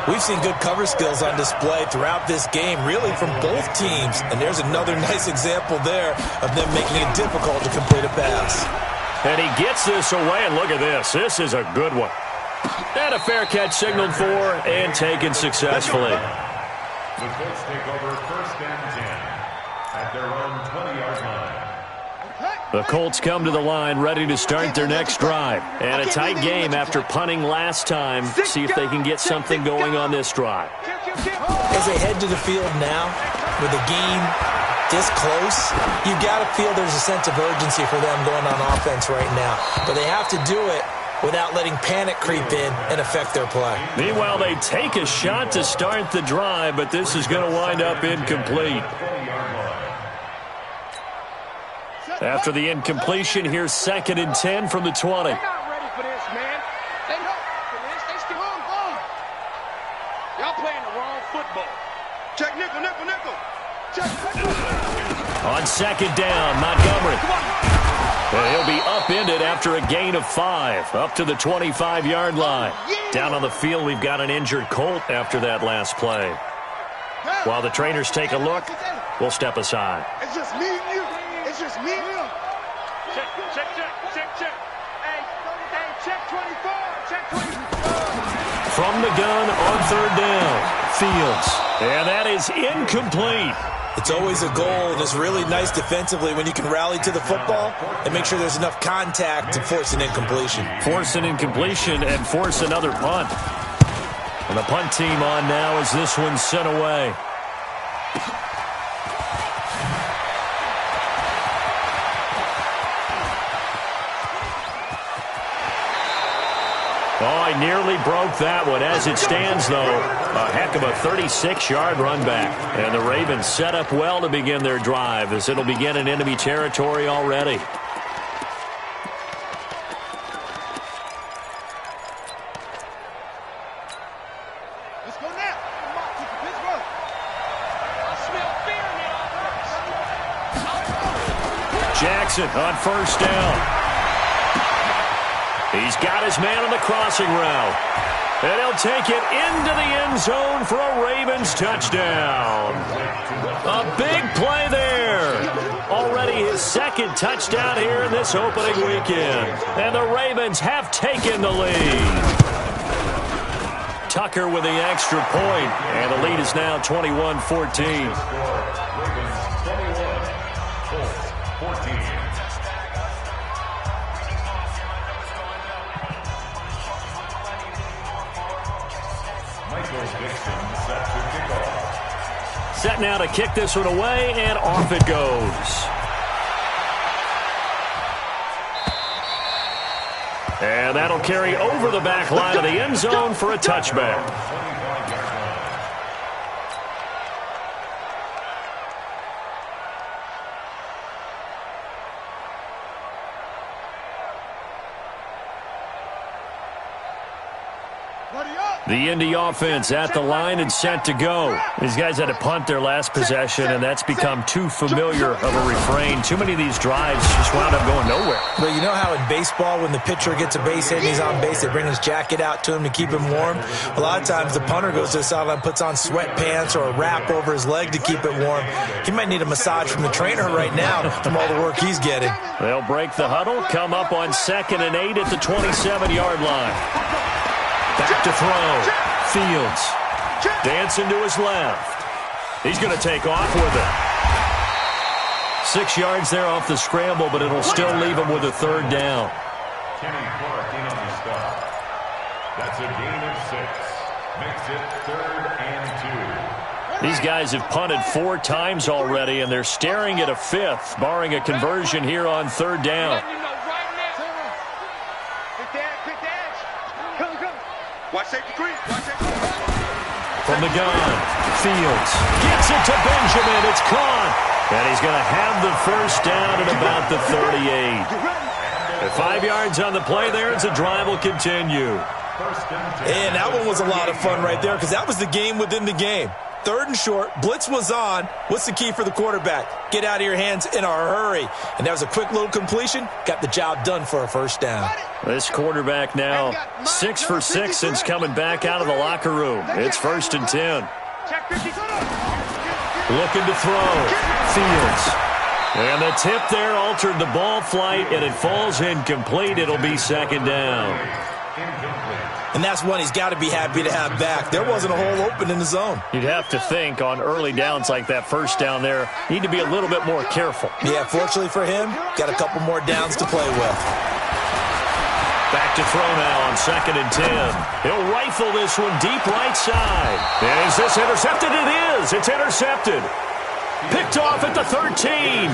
We've seen good cover skills on display throughout this game, really from both teams. And there's another nice example there of them making it difficult to complete a pass. And he gets this away, and look at this. This is a good one. And a fair catch signaled for and taken successfully. The Colts take over 1st and 10 at their own 20-yard line. The Colts come to the line ready to start their next drive. And a tight game after punting last time. See if they can get something going on this drive. As they head to the field now, with the game this close, you got to feel there's a sense of urgency for them going on offense right now. But they have to do it without letting panic creep in and affect their play. Meanwhile, they take a shot to start the drive, but this is going to wind up incomplete. After the incompletion, here's 2nd and 10 from the 20. They're not ready for this, man. They not for this. They still on. Y'all playing the wrong football. Check nickel. Check. On 2nd down, Montgomery. And he'll be upended after a gain of 5, up to the 25-yard line. Down on the field, we've got an injured Colt after that last play. While the trainers take a look, we'll step aside. It's just me and you. It's just me and you. Check. Hey, check 24. Check 24. From the gun on 3rd down, Fields. And that is incomplete. It's always a goal, and it's really nice defensively when you can rally to the football and make sure there's enough contact to force an incompletion. Force an incompletion and force another punt. And the punt team on now as this one's sent away. Oh, he nearly broke that one. As it stands, though, a heck of a 36-yard run back. And the Ravens set up well to begin their drive as it'll begin in enemy territory already. Let's go now. Come on, Pittsburgh. I smell fear in the offense. Jackson on 1st down. He's got his man on the crossing route. And he'll take it into the end zone for a Ravens touchdown. A big play there. Already his 2nd touchdown here in this opening weekend. And the Ravens have taken the lead. Tucker with the extra point. And the lead is now 21-14. Set now to kick this one away, and off it goes. And that'll carry over the back line of the end zone for a touchback. The Indy offense at the line and set to go. These guys had to punt their last possession, and that's become too familiar of a refrain. Too many of these drives just wound up going nowhere. But you know how in baseball, when the pitcher gets a base hit and he's on base, they bring his jacket out to him to keep him warm? A lot of times the punter goes to the sideline, puts on sweatpants or a wrap over his leg to keep it warm. He might need a massage from the trainer right now from all the work he's getting. They'll break the huddle, come up on 2nd and 8 at the 27-yard line. Back to throw. Fields. Dancing to his left. He's going to take off with it. 6 yards there off the scramble, but it'll still leave him with a 3rd down. Kenny Clark in on the stop. That's a gain of 6. Makes it 3rd and 2. These guys have punted 4 times already, and they're staring at a 5th, barring a conversion here on 3rd down. Watch safety creep. From the gun, Fields gets it to Benjamin. It's caught. And he's going to have the 1st down at about the 38. At 5 yards on the play there as the drive will continue. And that one was a lot of fun right there because that was the game within the game. 3rd and short, blitz was on. What's the key for the quarterback? Get out of your hands in a hurry. And that was a quick little completion. Got the job done for a 1st down. This quarterback now 6 for 6 since coming back out of the locker room. It's 1st and 10. Looking to throw. Fields. And the tip there altered the ball flight, and it falls incomplete. It'll be 2nd down. And that's one he's got to be happy to have back. There wasn't a hole open in the zone. You'd have to think on early downs like that 1st down there, need to be a little bit more careful. Yeah, fortunately for him, got a couple more downs to play with. Back to throw now on 2nd and 10. He'll rifle this one deep right side. And is this intercepted? It is. It's intercepted. Picked off at the 13.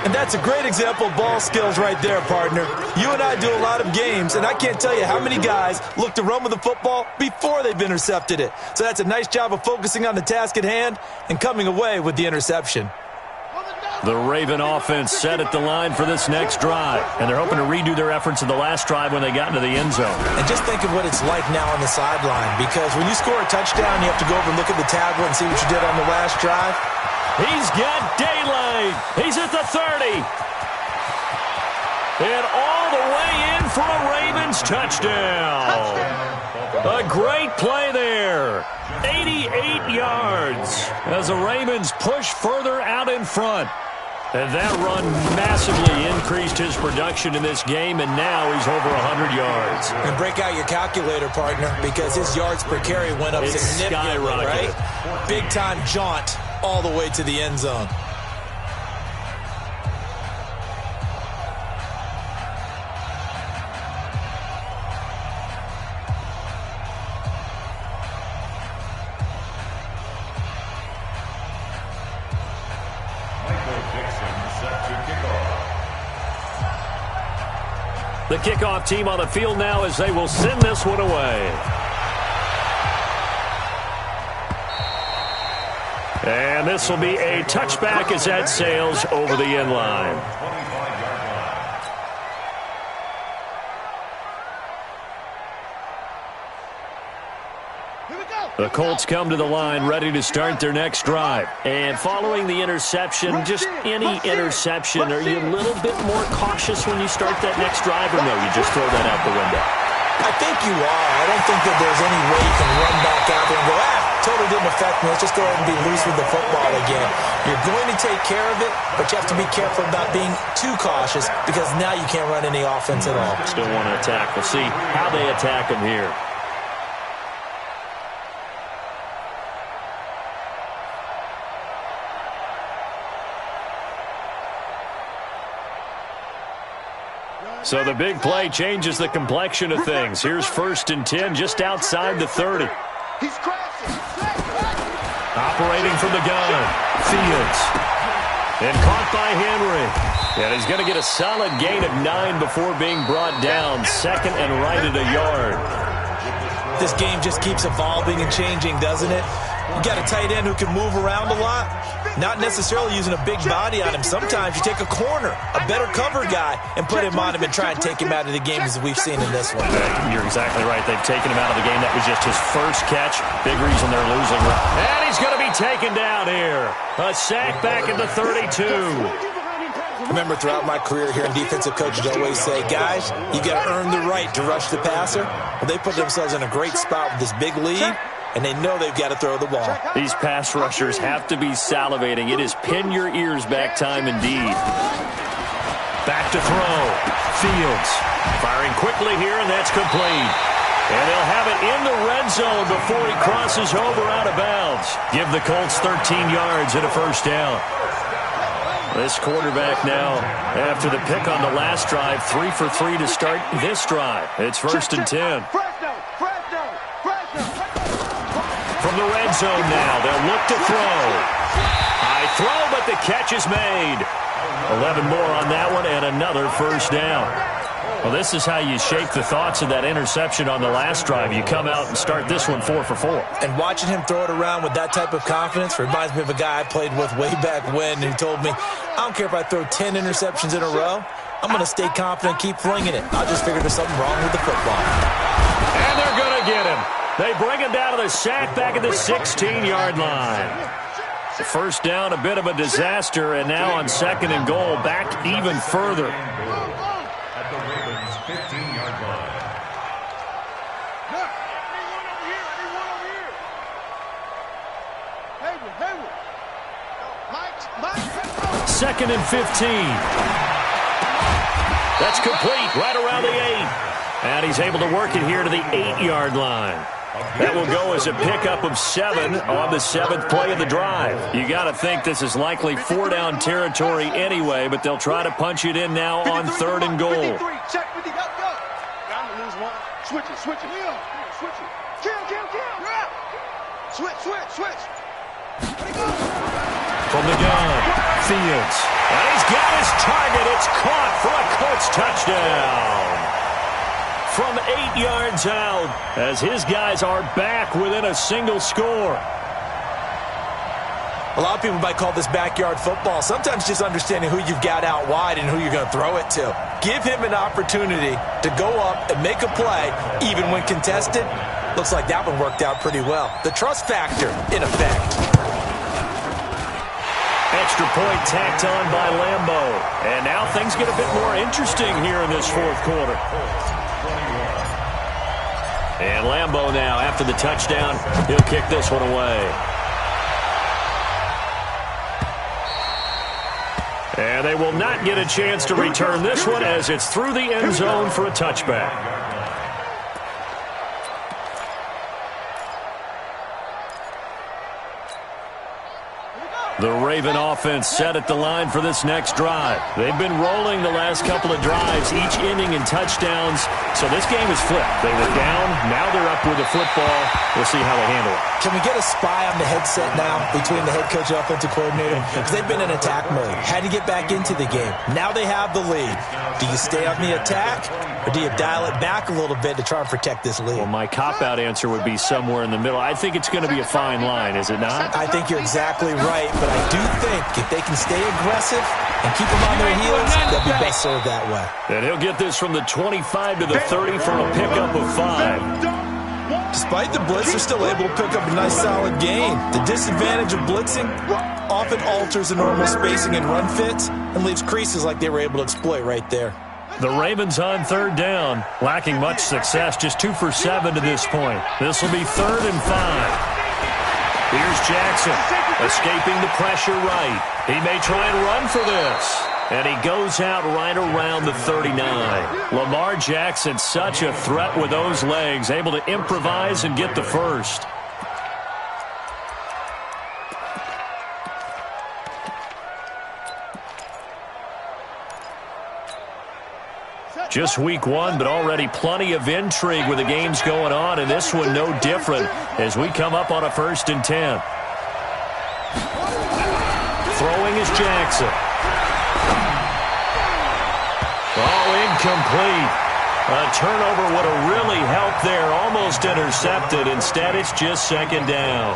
And that's a great example of ball skills right there, partner. You and I do a lot of games, and I can't tell you how many guys look to run with the football before they've intercepted it. So that's a nice job of focusing on the task at hand and coming away with the interception. The Raven offense set at the line for this next drive, and they're hoping to redo their efforts in the last drive when they got into the end zone. And just think of what it's like now on the sideline, because when you score a touchdown, you have to go over and look at the tablet and see what you did on the last drive. He's got daylight. He's at the 30. And all the way in for a Ravens touchdown. A great play there. 88 yards as the Ravens push further out in front. And that run massively increased his production in this game, and now he's over 100 yards. And break out your calculator, partner, because his yards per carry went up significantly, right? Big-time jaunt all the way to the end zone. The kickoff team on the field now as they will send this one away. And this will be a touchback as that sails over the end line. The Colts come to the line ready to start their next drive. And following the interception, just any interception, are you a little bit more cautious when you start that next drive, or no, you just throw that out the window? I think you are. I don't think that there's any way you can run back out there and go, totally didn't affect me. Let's just go ahead and be loose with the football again. You're going to take care of it, but you have to be careful about being too cautious because now you can't run any offense at all. Still want to attack. We'll see how they attack him here. So the big play changes the complexion of things. Here's 1st and 10 just outside the 30. He's crashing. Operating from the gun. Fields. And caught by Henry. And he's going to get a solid gain of 9 before being brought down. 2nd and right at a yard. This game just keeps evolving and changing, doesn't it? You got a tight end who can move around a lot, not necessarily using a big body on him. Sometimes you take a corner, a better cover guy, and put him on him and try and take him out of the game as we've seen in this one. You're exactly right. They've taken him out of the game. That was just his first catch. Big reason they're losing. And he's going to be taken down here. A sack back at the 32. Remember, throughout my career here in defensive coaches always say, guys, you got to earn the right to rush the passer. Well, they put themselves in a great spot with this big lead, and they know they've got to throw the ball. These pass rushers have to be salivating. It is pin your ears back time indeed. Back to throw. Fields firing quickly here, and that's complete. And they'll have it in the red zone before he crosses over out of bounds. Give the Colts 13 yards and a first down. This quarterback now, after the pick on the last drive, 3 for 3 to start this drive. It's 1st and 10. From the red zone now, they'll look to throw. High throw, but the catch is made. 11 more on that one and another first down. Well, this is how you shake the thoughts of that interception on the last drive. You come out and start this one 4 for 4. And watching him throw it around with that type of confidence reminds me of a guy I played with way back when who told me, I don't care if I throw 10 interceptions in a row. I'm going to stay confident, keep flinging it. I just figured there's something wrong with the football. And they're going to get him. They bring him down to the sack back at the 16-yard line. The first down, a bit of a disaster, and now on 2nd and goal, back even further. At the Ravens' 15-yard line. Second and 15. That's complete right around the 8. And he's able to work it here to the 8-yard line. That will go as a pickup of 7 on the 7th play of the drive. You got to think this is likely 4-down territory anyway, but they'll try to punch it in now on 3rd and goal. Check 50, go. I'm going to lose one. Switch it. Switch it. Kill. Switch. From the gun, Fields. And he's got his target. It's caught for a Colts touchdown. From 8 yards out, as his guys are back within a single score. A lot of people might call this backyard football. Sometimes just understanding who you've got out wide and who you're going to throw it to. Give him an opportunity to go up and make a play, even when contested. Looks like that one worked out pretty well. The trust factor in effect. Extra point tacked on by Lambo. And now things get a bit more interesting here in this fourth quarter. And Lambo now, after the touchdown, he'll kick this one away. And they will not get a chance to return this one as it's through the end zone for a touchback. The Raven offense set at the line for this next drive. They've been rolling the last couple of drives, each ending in touchdowns. So this game is flipped. They were down. Now they're up with the football. We'll see how they handle it. Can we get a spy on the headset now between the head coach and offensive coordinator? Because they've been in attack mode. Had to get back into the game. Now they have the lead. Do you stay on the attack, or do you dial it back a little bit to try and protect this lead? Well, my cop-out answer would be somewhere in the middle. I think it's going to be a fine line, is it not? I think you're exactly right, but I do think if they can stay aggressive and keep them on their heels, they'll be best served that way. And he'll get this from the 25 to the 30 for a pickup of 5. Despite the blitz, they're still able to pick up a nice solid gain. The disadvantage of blitzing often alters the normal spacing and run fits and leaves creases like they were able to exploit right there. The Ravens on third down, lacking much success, just 2 for 7 to this point. This will be 3rd and 5. Here's Jackson, escaping the pressure right. He may try and run for this. And he goes out right around the 39. Lamar Jackson, such a threat with those legs, able to improvise and get the first. Just week 1, but already plenty of intrigue with the games going on, and this one no different as we come up on a 1st and 10. Throwing is Jackson. Oh, incomplete. A turnover would have really helped there, almost intercepted. Instead, it's just 2nd down.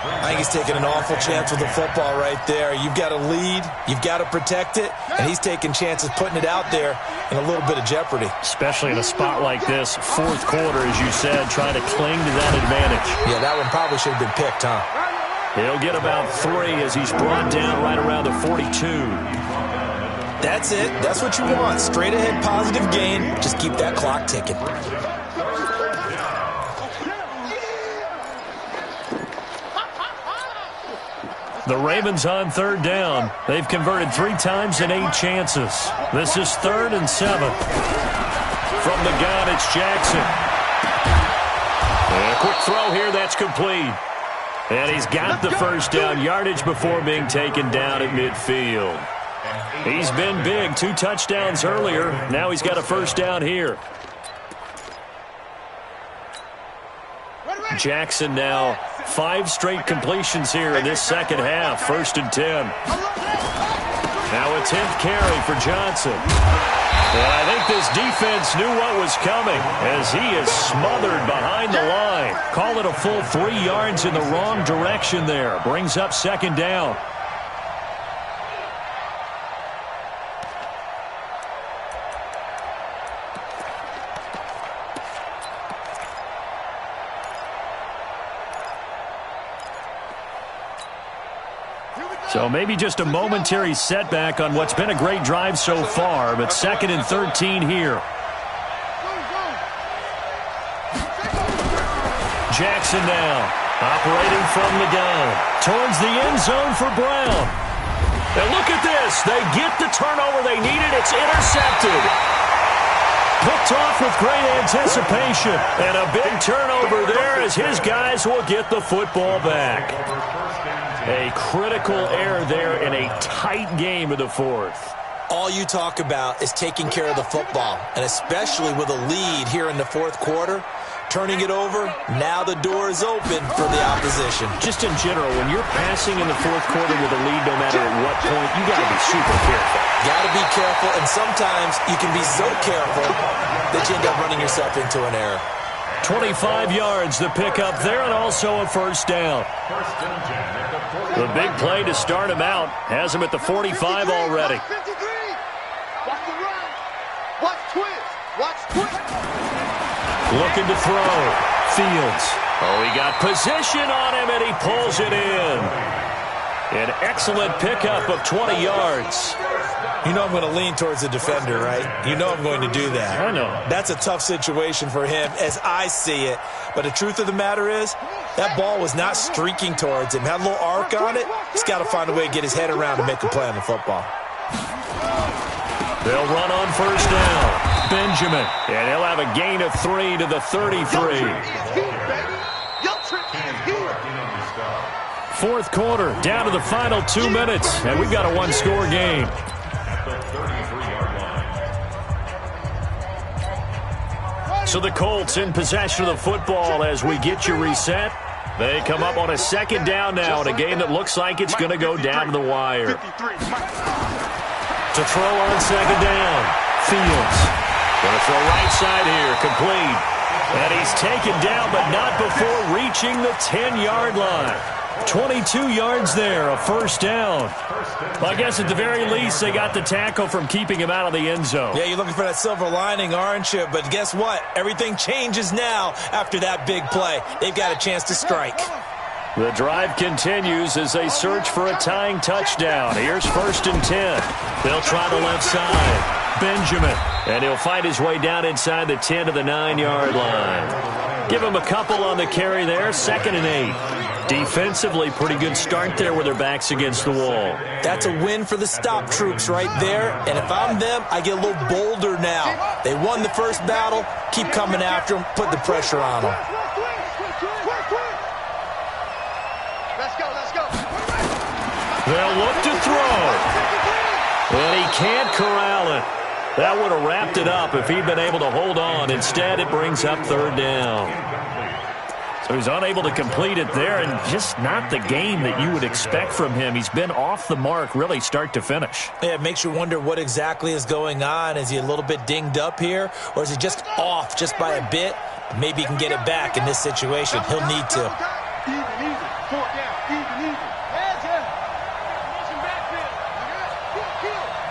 I think he's taking an awful chance with the football right there. You've got to lead, you've got to protect it, and he's taking chances putting it out there in a little bit of jeopardy. Especially in a spot like this, 4th quarter, as you said, trying to cling to that advantage. Yeah, that one probably should have been picked, huh? He'll get about 3 as he's brought down right around the 42. That's it. That's what you want. Straight ahead positive gain. Just keep that clock ticking. The Ravens on 3rd down. They've converted 3 times in 8 chances. This is 3rd and 7. From the gun, it's Jackson. And a quick throw here. That's complete. And he's got the first down yardage before being taken down at midfield. He's been big. 2 touchdowns earlier. Now he's got a first down here. Jackson now 5 straight completions here in this second half. 1st and 10. Now a 10th carry for Johnson. And I think this defense knew what was coming as he is smothered behind the line. Call it a full 3 yards in the wrong direction there. Brings up 2nd down. So maybe just a momentary setback on what's been a great drive so far, but 2nd and 13 here. Jackson now, operating from the gun, towards the end zone for Brown. And look at this. They get the turnover they needed. It's intercepted. Picked off with great anticipation. And a big turnover there as his guys will get the football back. A critical error there in a tight game of the 4th. All you talk about is taking care of the football, and especially with a lead here in the 4th quarter. Turning it over, now the door is open for the opposition. Just in general, when you're passing in the 4th quarter with a lead, no matter at what point, you got to be super careful. Got to be careful, and sometimes you can be so careful that you end up running yourself into an error. 25 yards to pick up there, and also a first down. The big play to start him out has him at the 45 already. Watch the run. Watch twist. Watch twist. Looking to throw. Fields. Oh, he got position on him, and he pulls it in. An excellent pickup of 20 yards. You know I'm going to lean towards the defender, right? You know I'm going to do that. I know. That's a tough situation for him as I see it. But the truth of the matter is, that ball was not streaking towards him. Had a little arc on it. He's got to find a way to get his head around to make a play on the football. They'll run on first down. Benjamin. And he'll have a gain of 3 to the 33. Fourth quarter, down to the final 2 minutes, and we've got a one-score game. So the Colts in possession of the football as we get you reset. They come up on a second down now in a game that looks like it's going to go down to the wire. To throw on second down, Fields. Going to throw right side here, complete. And he's taken down, but not before reaching the 10-yard line. 22 yards there, a first down. Well, I guess at the very least, they got the tackle from keeping him out of the end zone. Yeah, you're looking for that silver lining, aren't you? But guess what? Everything changes now after that big play. They've got a chance to strike. The drive continues as they search for a tying touchdown. Here's 1st and 10. They'll try the left side. Benjamin. And he'll find his way down inside the 10 to the 9-yard line. Give him a couple on the carry there. 2nd and 8. Defensively, pretty good start there with their backs against the wall. That's a win for the stop troops right there. And if I'm them, I get a little bolder now. They won the first battle. Keep coming after them. Put the pressure on them. Let's go. They'll look to throw. And he can't corral it. That would have wrapped it up if he'd been able to hold on. Instead, it brings up 3rd down. So he's unable to complete it there, and just not the game that you would expect from him. He's been off the mark, really, start to finish. Yeah, it makes you wonder what exactly is going on. Is he a little bit dinged up here, or is he just off just by a bit? Maybe he can get it back in this situation. He'll need to. Easy. 4 down. Easy.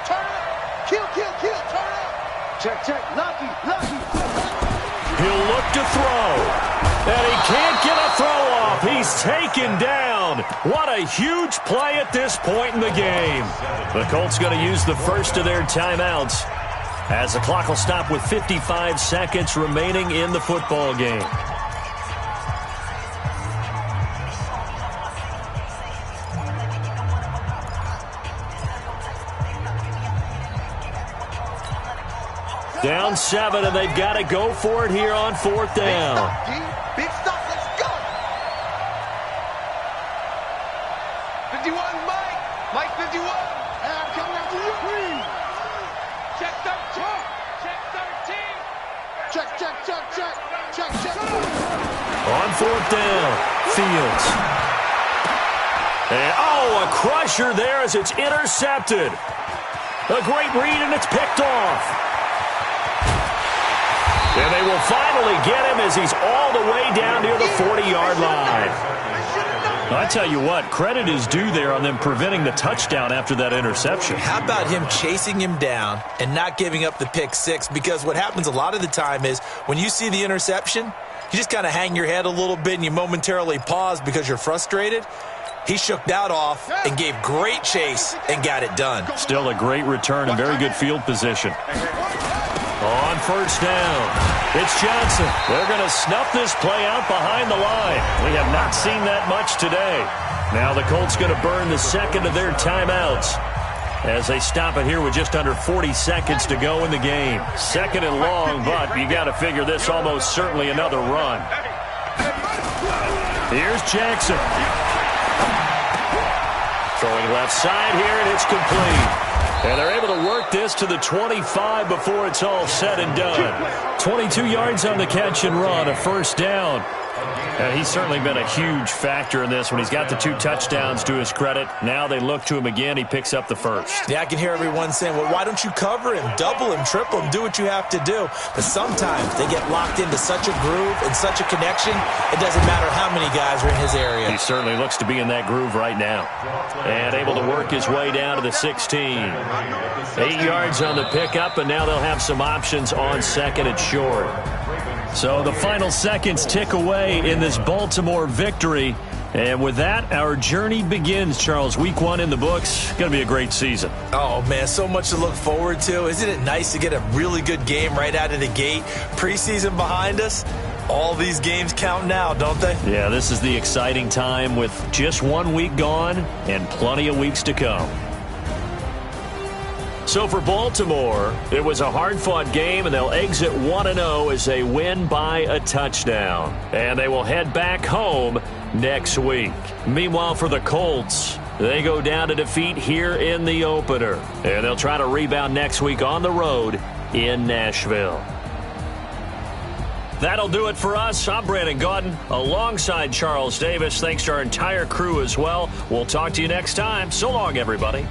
Turn up. Kill. Turn up. Check. Lucky. He'll look to throw. And he can't get a throw off. He's taken down. What a huge play at this point in the game. The Colts going to use the first of their timeouts as the clock will stop with 55 seconds remaining in the football game. Down 7, and they've got to go for it here on 4th down. Big stop, let's go. 51, Mike 51. I'm coming after you. Check 13. Check. On 4th down, Fields. And, a crusher there as it's intercepted. A great read, and it's picked off. And they will finally get him as he's all the way down near the 40-yard line. I tell you what, credit is due there on them preventing the touchdown after that interception. How about him chasing him down and not giving up the pick 6? Because what happens a lot of the time is when you see the interception, you just kind of hang your head a little bit and you momentarily pause because you're frustrated. He shook that off and gave great chase and got it done. Still a great return and very good field position. On 1st down, it's Johnson. They're going to snuff this play out behind the line. We have not seen that much today. Now the Colts going to burn the 2nd of their timeouts as they stop it here with just under 40 seconds to go in the game. 2nd and long, but you got to figure this almost certainly another run. Here's Jackson. Throwing left side here, and it's complete. And they're able to work this to the 25 before it's all said and done. 22 yards on the catch and run, a first down. And he's certainly been a huge factor in this when he's got the 2 touchdowns to his credit. Now they look to him again. He picks up the first. Yeah, I can hear everyone saying, well, why don't you cover him, double him, triple him, do what you have to do. But sometimes they get locked into such a groove and such a connection, it doesn't matter how many guys are in his area. He certainly looks to be in that groove right now. And able to work his way down to the 16. 8 yards on the pickup, and now they'll have some options on second and short. So the final seconds tick away in this Baltimore victory. And with that, our journey begins, Charles. Week 1 in the books. Going to be a great season. Oh, man, so much to look forward to. Isn't it nice to get a really good game right out of the gate? Preseason behind us. All these games count now, don't they? Yeah, this is the exciting time with just 1 week gone and plenty of weeks to come. So for Baltimore, it was a hard-fought game, and they'll exit 1-0 as they win by a touchdown. And they will head back home next week. Meanwhile, for the Colts, they go down to defeat here in the opener. And they'll try to rebound next week on the road in Nashville. That'll do it for us. I'm Brandon Gaudin alongside Charles Davis. Thanks to our entire crew as well. We'll talk to you next time. So long, everybody.